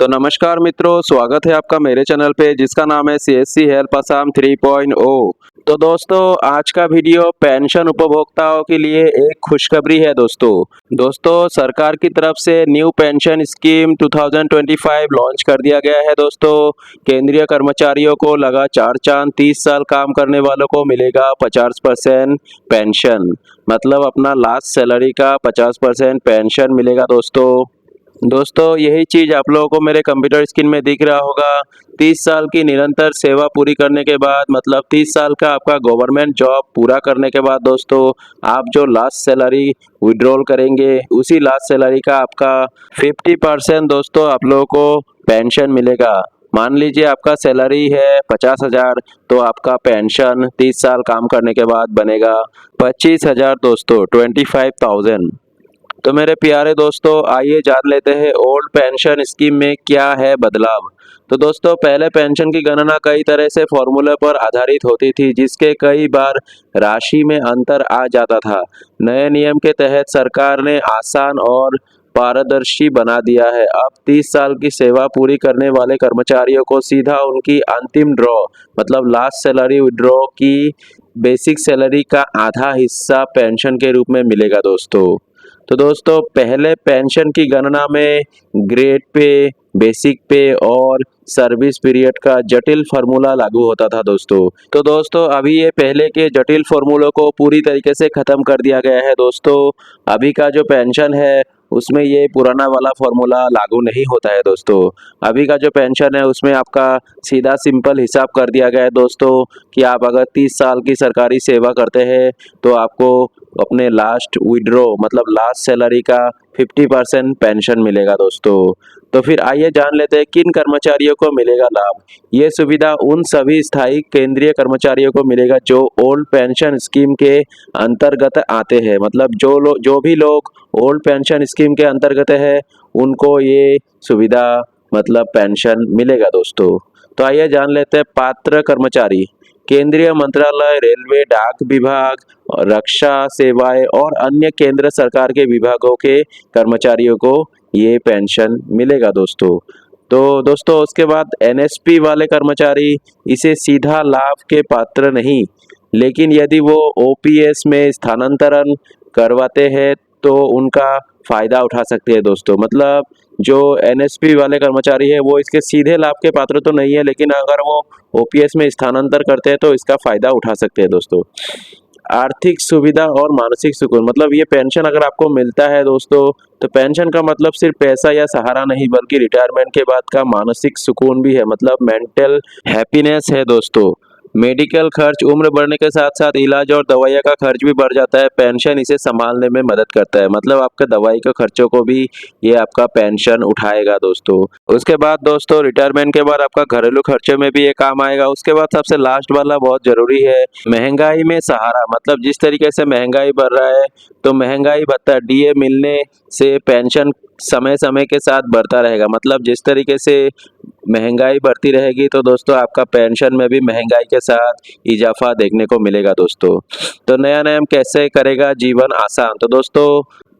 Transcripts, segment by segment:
तो नमस्कार मित्रों, स्वागत है आपका मेरे चैनल पे जिसका नाम है CSC हेल्प असम 3.0। तो दोस्तों आज का वीडियो पेंशन उपभोक्ताओं के लिए एक खुशखबरी है। दोस्तों सरकार की तरफ से न्यू पेंशन स्कीम 2025 लॉन्च कर दिया गया है। दोस्तों केंद्रीय कर्मचारियों को लगा चार चांद, 30 साल काम करने वालों को मिलेगा 50% पेंशन, मतलब अपना लास्ट सैलरी का 50% पेंशन मिलेगा। दोस्तों यही चीज़ आप लोगों को मेरे कंप्यूटर स्क्रीन में दिख रहा होगा। 30 साल की निरंतर सेवा पूरी करने के बाद, मतलब 30 साल का आपका गवर्नमेंट जॉब पूरा करने के बाद दोस्तों आप जो लास्ट सैलरी विड्रॉल करेंगे उसी लास्ट सैलरी का आपका 50% दोस्तों आप लोगों को पेंशन मिलेगा। मान लीजिए आपका सैलरी है 50,000, तो आपका पेंशन 30 साल काम करने के बाद बनेगा 25,000 दोस्तों, 25,000। तो मेरे प्यारे दोस्तों आइए जान लेते हैं ओल्ड पेंशन स्कीम में क्या है बदलाव। तो दोस्तों पहले पेंशन की गणना कई तरह से फॉर्मूले पर आधारित होती थी, जिसके कई बार राशि में अंतर आ जाता था। नए नियम के तहत सरकार ने आसान और पारदर्शी बना दिया है। अब 30 साल की सेवा पूरी करने वाले कर्मचारियों को सीधा उनकी अंतिम ड्रॉ, मतलब लास्ट सैलरी विड्रॉ की बेसिक सैलरी का आधा हिस्सा पेंशन के रूप में मिलेगा दोस्तों। तो दोस्तों पहले पेंशन की गणना में ग्रेड पे, बेसिक पे और सर्विस पीरियड का जटिल फार्मूला लागू होता था दोस्तों। तो दोस्तों अभी ये पहले के जटिल फार्मूलों को पूरी तरीके से खत्म कर दिया गया है दोस्तों। अभी का जो पेंशन है उसमें ये पुराना वाला फार्मूला लागू नहीं होता है दोस्तों। अभी का जो पेंशन है उसमें आपका सीधा सिंपल हिसाब कर दिया गया है दोस्तों कि आप अगर 30 साल की सरकारी सेवा करते हैं तो आपको अपने लास्ट विड्रॉ, मतलब लास्ट सैलरी का 50% पेंशन मिलेगा दोस्तों। तो फिर आइए जान लेते हैं किन कर्मचारियों को मिलेगा लाभ। ये सुविधा उन सभी स्थायी केंद्रीय कर्मचारियों को मिलेगा जो ओल्ड पेंशन स्कीम के अंतर्गत आते हैं, मतलब जो भी लोग ओल्ड पेंशन स्कीम के अंतर्गत है उनको ये सुविधा, मतलब पेंशन मिलेगा दोस्तों। तो आइए जान लेते हैं पात्र कर्मचारी। केंद्रीय मंत्रालय, रेलवे, डाक विभाग, रक्षा सेवाएं और अन्य केंद्र सरकार के विभागों के कर्मचारियों को ये पेंशन मिलेगा दोस्तों। तो दोस्तों उसके बाद NSP वाले कर्मचारी इसे सीधा लाभ के पात्र नहीं, लेकिन यदि वो OPS में स्थानांतरण करवाते हैं तो उनका फायदा उठा सकते हैं दोस्तों। मतलब जो NSP वाले कर्मचारी है वो इसके सीधे लाभ के पात्र तो नहीं है, लेकिन अगर वो OPS में स्थानांतर करते हैं तो इसका फायदा उठा सकते हैं दोस्तों। आर्थिक सुविधा और मानसिक सुकून, मतलब ये पेंशन अगर आपको मिलता है दोस्तों तो पेंशन का मतलब सिर्फ पैसा या सहारा नहीं बल्कि रिटायरमेंट के बाद का मानसिक सुकून भी है, मतलब मेंटल हैप्पीनेस है दोस्तों। मेडिकल खर्च, उम्र बढ़ने के साथ साथ इलाज और दवाइयाँ का खर्च भी बढ़ जाता है, पेंशन इसे संभालने में मदद करता है, मतलब आपके दवाई के खर्चों को भी ये आपका पेंशन उठाएगा दोस्तों। उसके बाद दोस्तों रिटायरमेंट के बाद आपका घरेलू खर्चे में भी ये काम आएगा। उसके बाद सबसे लास्ट वाला बहुत जरूरी है, महंगाई में सहारा, मतलब जिस तरीके से महंगाई बढ़ रहा है तो महंगाई भत्ता DA मिलने से पेंशन समय समय के साथ बढ़ता रहेगा। मतलब जिस तरीके से महंगाई बढ़ती रहेगी तो दोस्तों आपका पेंशन में भी महंगाई के साथ इजाफा देखने को मिलेगा दोस्तों। तो नया नियम कैसे करेगा जीवन आसान। तो दोस्तों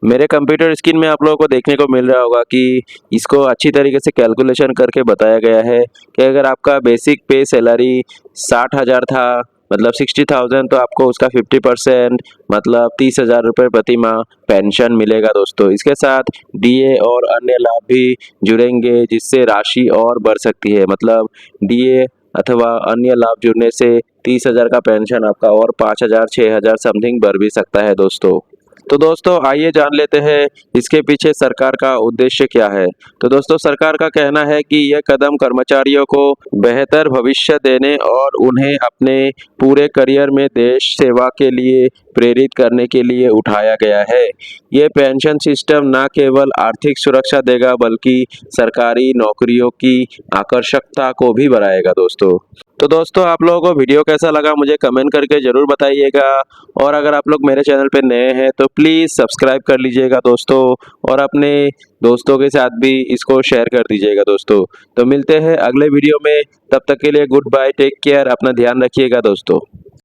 मेरे कंप्यूटर स्क्रीन में आप लोगों को देखने को मिल रहा होगा कि इसको अच्छी तरीके से कैलकुलेशन करके बताया गया है कि अगर आपका बेसिक पे सैलरी 60,000 था, मतलब 60,000, तो आपको उसका 50%, मतलब 30,000 रुपये प्रति माह पेंशन मिलेगा दोस्तों। इसके साथ DA और अन्य लाभ भी जुड़ेंगे जिससे राशि और बढ़ सकती है, मतलब DA अथवा अन्य लाभ जुड़ने से 30,000 का पेंशन आपका और 5,000 6,000 समथिंग बढ़ भी सकता है दोस्तों। तो दोस्तों आइए जान लेते हैं इसके पीछे सरकार का उद्देश्य क्या है। तो दोस्तों सरकार का कहना है कि यह कदम कर्मचारियों को बेहतर भविष्य देने और उन्हें अपने पूरे करियर में देश सेवा के लिए प्रेरित करने के लिए उठाया गया है। ये पेंशन सिस्टम न केवल आर्थिक सुरक्षा देगा बल्कि सरकारी नौकरियों की आकर्षकता को भी बढ़ाएगा दोस्तों। तो दोस्तों आप लोगों को वीडियो कैसा लगा मुझे कमेंट करके ज़रूर बताइएगा, और अगर आप लोग मेरे चैनल पे नए हैं तो प्लीज़ सब्सक्राइब कर लीजिएगा दोस्तों, और अपने दोस्तों के साथ भी इसको शेयर कर दीजिएगा दोस्तों। तो मिलते हैं अगले वीडियो में, तब तक के लिए गुड बाय, टेक केयर, अपना ध्यान रखिएगा दोस्तों।